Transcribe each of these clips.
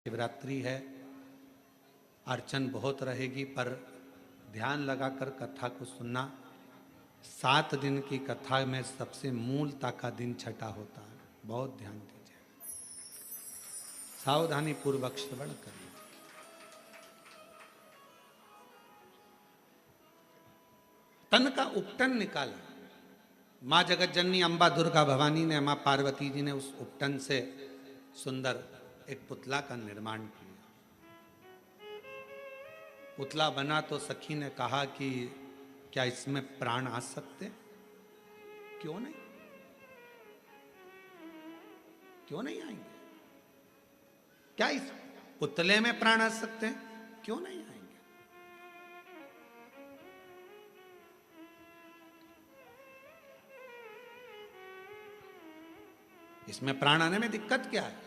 शिवरात्रि है, अर्चन बहुत रहेगी, पर ध्यान लगाकर कथा को सुनना। 7 दिन की कथा में सबसे मूलता का दिन छठा होता है, बहुत ध्यान दीजिए, सावधानी पूर्वक श्रवण करिए। तन का उपटन निकाला, माँ जगत जननी अम्बा दुर्गा भवानी ने, माँ पार्वती जी ने उस उपटन से सुंदर एक पुतला का निर्माण किया। पुतला बना तो सखी ने कहा कि क्या इसमें प्राण आ सकते? क्यों नहीं, क्यों नहीं आएंगे? क्या इस पुतले में प्राण आ सकते हैं? क्यों नहीं आएंगे? इसमें प्राण आने में दिक्कत क्या है?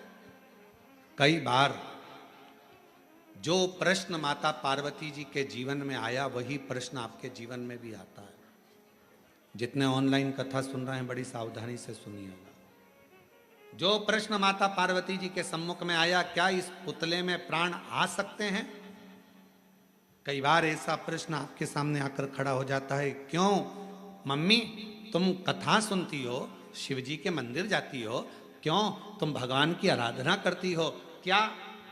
कई बार जो प्रश्न माता पार्वती जी के जीवन में आया वही प्रश्न आपके जीवन में भी आता है। जितने ऑनलाइन कथा सुन रहे हैं बड़ी सावधानी से सुनिएगा। जो प्रश्न माता पार्वती जी के सम्मुख में आया, क्या इस पुतले में प्राण आ सकते हैं? कई बार ऐसा प्रश्न आपके सामने आकर खड़ा हो जाता है, क्यों मम्मी तुम कथा सुनती हो, शिव जी के मंदिर जाती हो, क्यों तुम भगवान की आराधना करती हो, क्या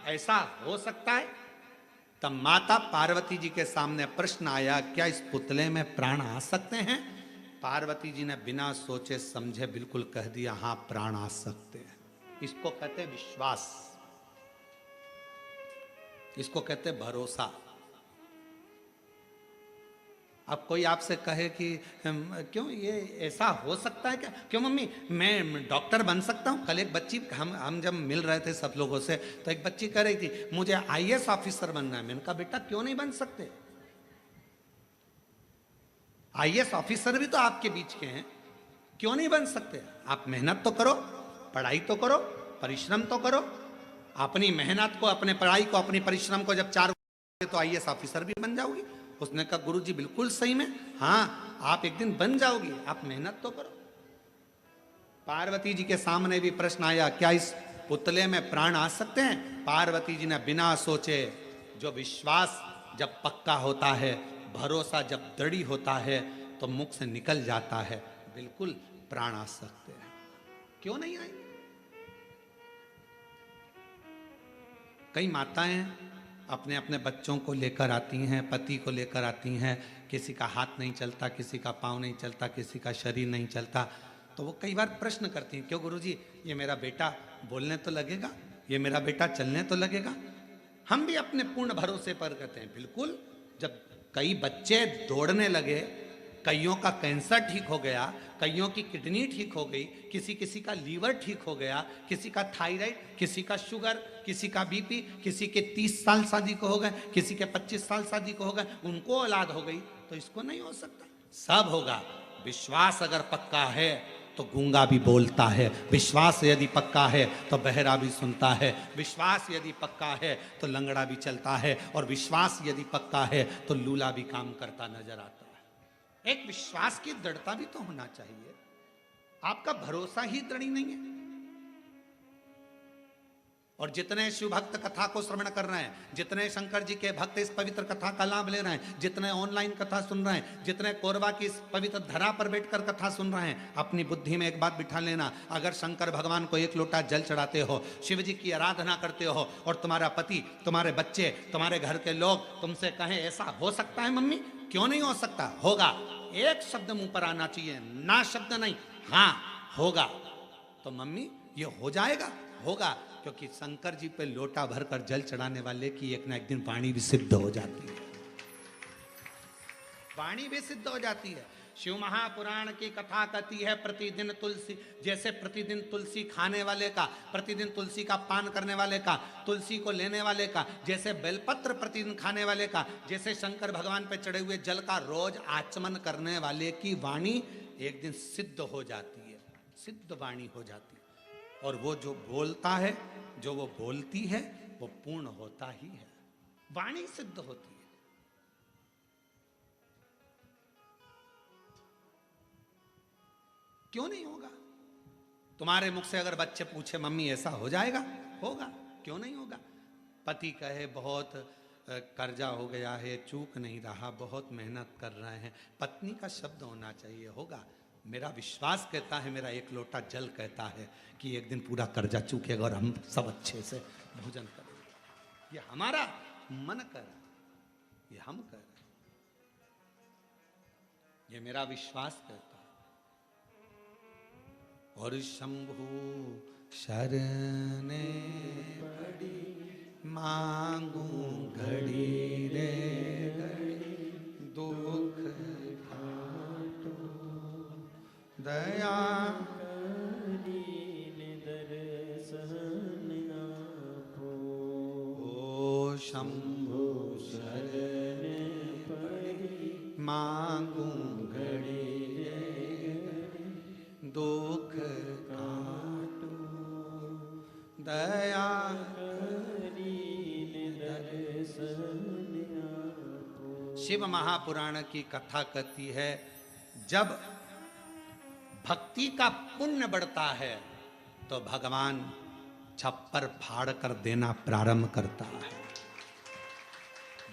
ऐसा हो सकता है? तब माता पार्वती जी के सामने प्रश्न आया, क्या इस पुतले में प्राण आ सकते हैं? पार्वती जी ने बिना सोचे समझे बिल्कुल कह दिया, हां प्राण आ सकते हैं। इसको कहते हैं विश्वास, इसको कहते हैं भरोसा। अब कोई आपसे कहे कि क्यों ये ऐसा हो सकता है क्या? क्यों मम्मी मैं डॉक्टर बन सकता हूँ? कल एक बच्ची, हम जब मिल रहे थे सब लोगों से, तो एक बच्ची कह रही थी मुझे आईएएस ऑफिसर बनना है। मैंने कहा बेटा क्यों नहीं बन सकते? आईएएस ऑफिसर भी तो आपके बीच के हैं, क्यों नहीं बन सकते? आप मेहनत तो करो, पढ़ाई तो करो, परिश्रम तो करो। अपनी मेहनत को, अपने पढ़ाई को, अपनी परिश्रम को जब 4 तो आईएएस ऑफिसर भी बन जाओगी। उसने कहा गुरुजी बिल्कुल सही में, हाँ आप एक दिन बन जाओगी, आप मेहनत तो करो। पार्वती जी के सामने भी प्रश्न आया, क्या इस पुतले में प्राण आ सकते हैं? पार्वती जी ने बिना सोचे, जो विश्वास जब पक्का होता है, भरोसा जब दृढ़ होता है, तो मुख से निकल जाता है, बिल्कुल प्राण आ सकते हैं। क्यों नहीं आएंगे? कई माताएं अपने अपने बच्चों को लेकर आती हैं, पति को लेकर आती हैं, किसी का हाथ नहीं चलता, किसी का पाँव नहीं चलता, किसी का शरीर नहीं चलता, तो वो कई बार प्रश्न करती हैं, क्यों गुरुजी ये मेरा बेटा बोलने तो लगेगा, ये मेरा बेटा चलने तो लगेगा? हम भी अपने पूर्ण भरोसे पर कहते हैं बिल्कुल। जब कई बच्चे दौड़ने लगे, कईयों का कैंसर ठीक हो गया, कईयों की किडनी ठीक हो गई, किसी किसी का लीवर ठीक हो गया, किसी का थायराइड, किसी का शुगर, किसी का बीपी, किसी के 30 साल शादी को हो गए, किसी के 25 साल शादी को हो गए, उनको औलाद हो गई, तो इसको नहीं हो सकता? सब होगा। विश्वास अगर पक्का है तो गूंगा भी बोलता है, विश्वास यदि पक्का है तो बहरा भी सुनता है, विश्वास यदि पक्का है तो लंगड़ा भी चलता है, और विश्वास यदि पक्का है तो लूला भी काम करता नजर आता है। एक विश्वास की दृढ़ता भी तो होना चाहिए। आपका भरोसा ही दृढ़ नहीं है। और जितने शिव भक्त कथा को श्रवण कर रहे हैं, जितने शंकर जी के भक्त इस पवित्र कथा का लाभ ले रहे हैं, जितने ऑनलाइन कथा सुन रहे हैं, जितने कोरबा की इस पवित्र धरा पर बैठकर कथा सुन रहे हैं, अपनी बुद्धि में एक बात बिठा लेना, अगर शंकर भगवान को 1 लोटा जल चढ़ाते हो, शिव जी की आराधना करते हो, और तुम्हारा पति, तुम्हारे बच्चे, तुम्हारे घर के लोग तुमसे कहें ऐसा हो सकता है मम्मी, क्यों नहीं हो सकता? होगा। एक शब्द मुंह पर आना चाहिए, ना शब्द नहीं, हाँ होगा। तो मम्मी ये हो जाएगा, होगा, क्योंकि शंकर जी पे लोटा भरकर जल चढ़ाने वाले की एक ना एक दिन वाणी भी सिद्ध हो जाती है, वाणी भी सिद्ध हो जाती है। शिव महापुराण की कथा कहती है, प्रतिदिन तुलसी, जैसे प्रतिदिन तुलसी खाने वाले का, प्रतिदिन तुलसी का पान करने वाले का, तुलसी को लेने वाले का, जैसे बेलपत्र प्रतिदिन खाने वाले का, जैसे शंकर भगवान पे चढ़े हुए जल का रोज आचमन करने वाले की वाणी एक दिन सिद्ध हो जाती है, सिद्ध वाणी हो जाती है। और वो जो बोलता है, जो वो बोलती है, वो पूर्ण होता ही है, वाणी सिद्ध होती है। क्यों नहीं होगा? तुम्हारे मुख से अगर बच्चे पूछे मम्मी ऐसा हो जाएगा, होगा, क्यों नहीं होगा? पति कहे बहुत कर्जा हो गया है, चूक नहीं रहा, बहुत मेहनत कर रहे हैं, पत्नी का शब्द होना चाहिए, होगा। मेरा विश्वास कहता है, मेरा एक लोटा जल कहता है कि एक दिन पूरा कर्जा चूकेगा और हम सब अच्छे से भोजन करेंगे। ये हमारा मन कर रहा है, ये हम कर रहे हैं, ये मेरा विश्वास कहता है। और शंभु शरणे पड़ी मांगू घड़ी रे घड़ी, दुख काटो दया दर्शन आपो। ओ शंभु शरण पड़ी मांगू घड़ी रे घड़ी, दुख काटो दया शिव महापुराण की कथा कहती है, जब भक्ति का पुण्य बढ़ता है तो भगवान छप्पर फाड़ कर देना प्रारंभ करता है।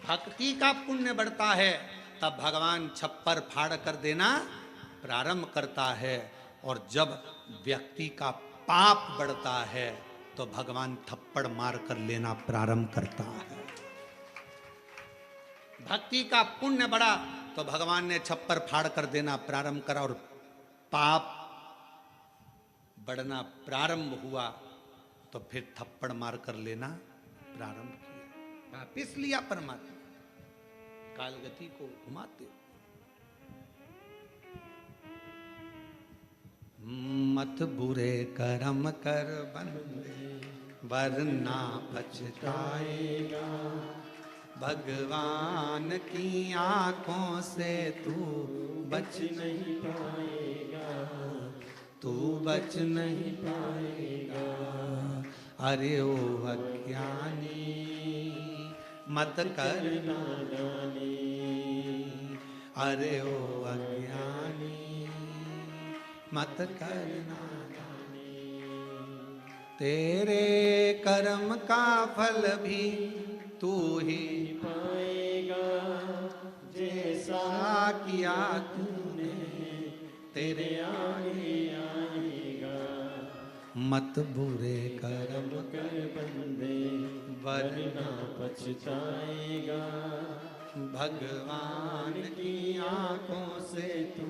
भक्ति का पुण्य बढ़ता है तब भगवान छप्पर फाड़ कर देना प्रारंभ करता है, और जब व्यक्ति का पाप बढ़ता है तो भगवान थप्पड़ मार कर लेना प्रारंभ करता है। भक्ति का पुण्य बढ़ा तो भगवान ने छप्पर फाड़ कर देना प्रारंभ करा, और पाप बढ़ना प्रारंभ हुआ तो फिर थप्पड़ मार कर लेना प्रारंभ किया। वापिस लिया परमात्मा, कालगति को घुमाते। मत बुरे कर्म कर बंदे, वरना पछताएगा, भगवान की आंखों से तू बच नहीं पाएगा, तू बच नहीं पाएगा। अरे ओ अज्ञानी मत कर नादानी, अरे ओ अज्ञानी मत कर नादानी, तेरे कर्म का फल भी तू ही पाएगा, जैसा किया तूने तेरे आगे आएगा। मत बुरे कर्म कर बंदे, वरना पछताएगा, भगवान की आंखों से तू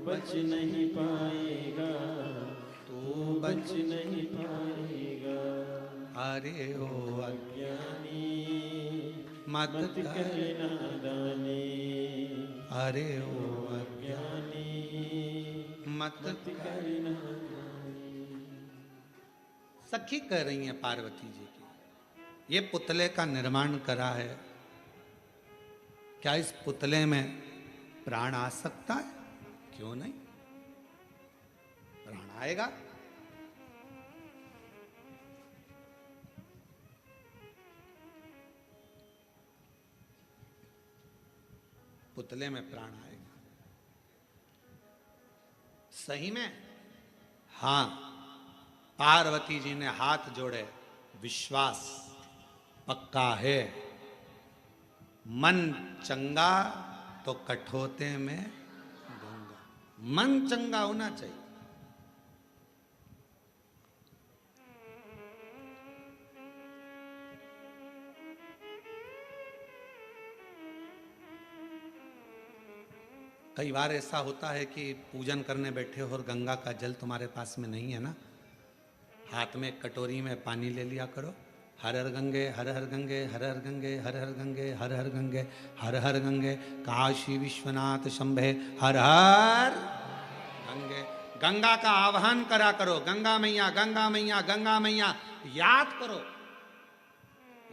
बच नहीं पाएगा, तू बच नहीं पाएगा। अरे ओ अज्ञानी मत कर नादानी, अरे ओ अज्ञानी मत कर नादानी। सखी कह रही है पार्वती जी की, ये पुतले का निर्माण करा है, क्या इस पुतले में प्राण आ सकता है? क्यों नहीं, प्राण आएगा। पुतले में प्राण आएगा। सही में? हां, पार्वती जी ने हाथ जोड़े, विश्वास पक्का है। मन चंगा तो कठोते में गंगा, मन चंगा होना चाहिए। कई बार ऐसा होता है कि पूजन करने बैठे हो और गंगा का जल तुम्हारे पास में नहीं है ना, हाथ में कटोरी में पानी ले लिया करो, हर हर गंगे हर हर गंगे हर हर गंगे हर हर गंगे हर हर गंगे हर हर गंगे, काशी विश्वनाथ शंभे हर हर गंगे। गंगा का आह्वान करा करो, गंगा मैया गंगा मैया गंगा मैया, याद करो,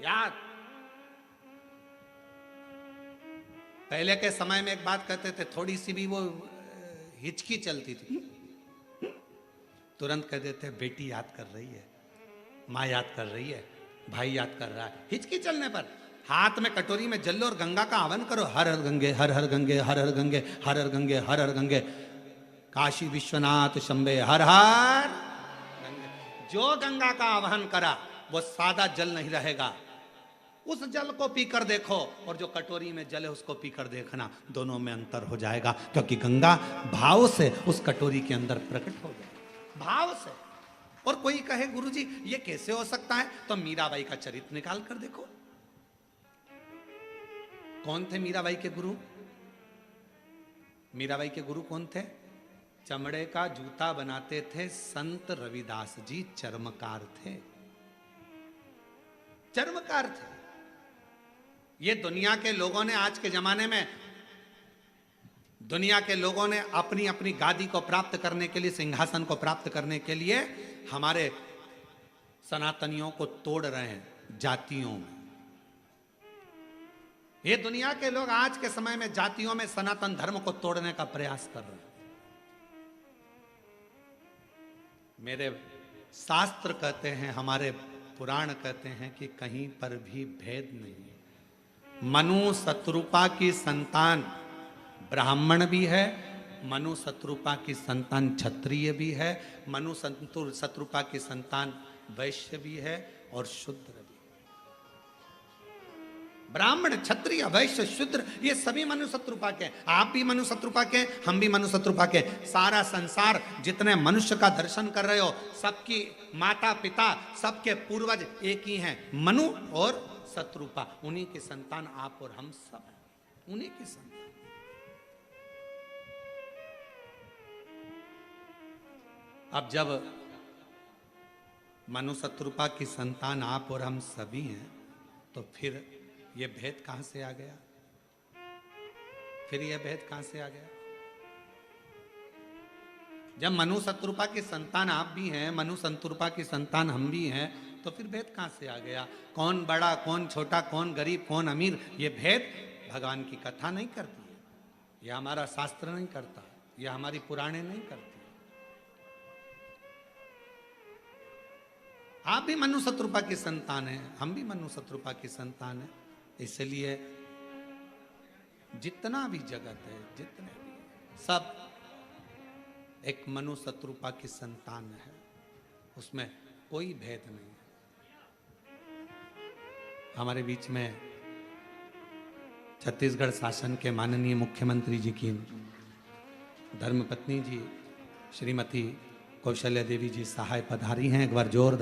याद। पहले के समय में एक बात कहते थे, थोड़ी सी भी वो हिचकी चलती थी, तुरंत कह देते बेटी याद कर रही है, माँ याद कर रही है, भाई याद कर रहा है। हिचकी चलने पर हाथ में कटोरी में जल लो और गंगा का आह्वान करो, हर हर गंगे हर हर गंगे हर हर गंगे हर हर गंगे हर हर गंगे, काशी विश्वनाथ शंभे हर हर गंगे। जो गंगा का आह्वान करा वो सादा जल नहीं रहेगा, उस जल को पीकर देखो और जो कटोरी में जल है उसको पीकर देखना, दोनों में अंतर हो जाएगा, क्योंकि गंगा भाव से उस कटोरी के अंदर प्रकट हो जाएगी, भाव से। और कोई कहे गुरुजी ये कैसे हो सकता है, तो मीराबाई का चरित्र निकाल कर देखो। कौन थे मीराबाई के गुरु? मीराबाई के गुरु कौन थे? चमड़े का जूता बनाते थे संत रविदास जी, चर्मकार थे, चर्मकार थे। ये दुनिया के लोगों ने, आज के जमाने में दुनिया के लोगों ने अपनी अपनी गादी को प्राप्त करने के लिए, सिंहासन को प्राप्त करने के लिए हमारे सनातनियों को तोड़ रहे हैं जातियों में। ये दुनिया के लोग आज के समय में जातियों में सनातन धर्म को तोड़ने का प्रयास कर रहे हैं। मेरे शास्त्र कहते हैं, हमारे पुराण कहते हैं कि कहीं पर भी भेद नहीं है। मनु शत्रुपा की संतान ब्राह्मण भी है, मनु शत्रुपा की संतान क्षत्रिय भी है, मनु शत्रुपा की संतान वैश्य भी है और शूद्र भी। ब्राह्मण, क्षत्रिय, वैश्य, शूद्र, ये सभी मनु शत्रुपा के। आप भी मनु शत्रुपा के, हम भी मनु शत्रुपा के। सारा संसार जितने मनुष्य का दर्शन कर रहे हो, सबकी माता पिता, सबके पूर्वज एक ही हैं, मनु और शत्रुपा। उन्हीं के संतान आप और हम सब हैं, उन्हीं की संतान। अब जब मनु शत्रुपा की संतान आप और हम सभी हैं, तो फिर ये भेद कहां से आ गया? फिर ये भेद कहां से आ गया? जब मनु शत्रुपा की संतान आप भी हैं, मनु शत्रुपा की संतान हम भी हैं, तो फिर भेद कहां से आ गया? कौन बड़ा, कौन छोटा, कौन गरीब, कौन अमीर, ये भेद भगवान की कथा नहीं करती है, यह हमारा शास्त्र नहीं करता, यह हमारी पुराणे नहीं करती। आप भी मनु शत्रुपा की संतान हैं, हम भी मनु शत्रुपा की संतान हैं। इसलिए जितना भी जगत है, जितने भी, सब एक मनु शत्रुपा की संतान है, उसमें कोई भेद नहीं है। हमारे बीच में छत्तीसगढ़ शासन के माननीय मुख्यमंत्री जी की धर्मपत्नी जी श्रीमती कौशल्या देवी जी सहाय पधारी हैं। एक बार जोरदार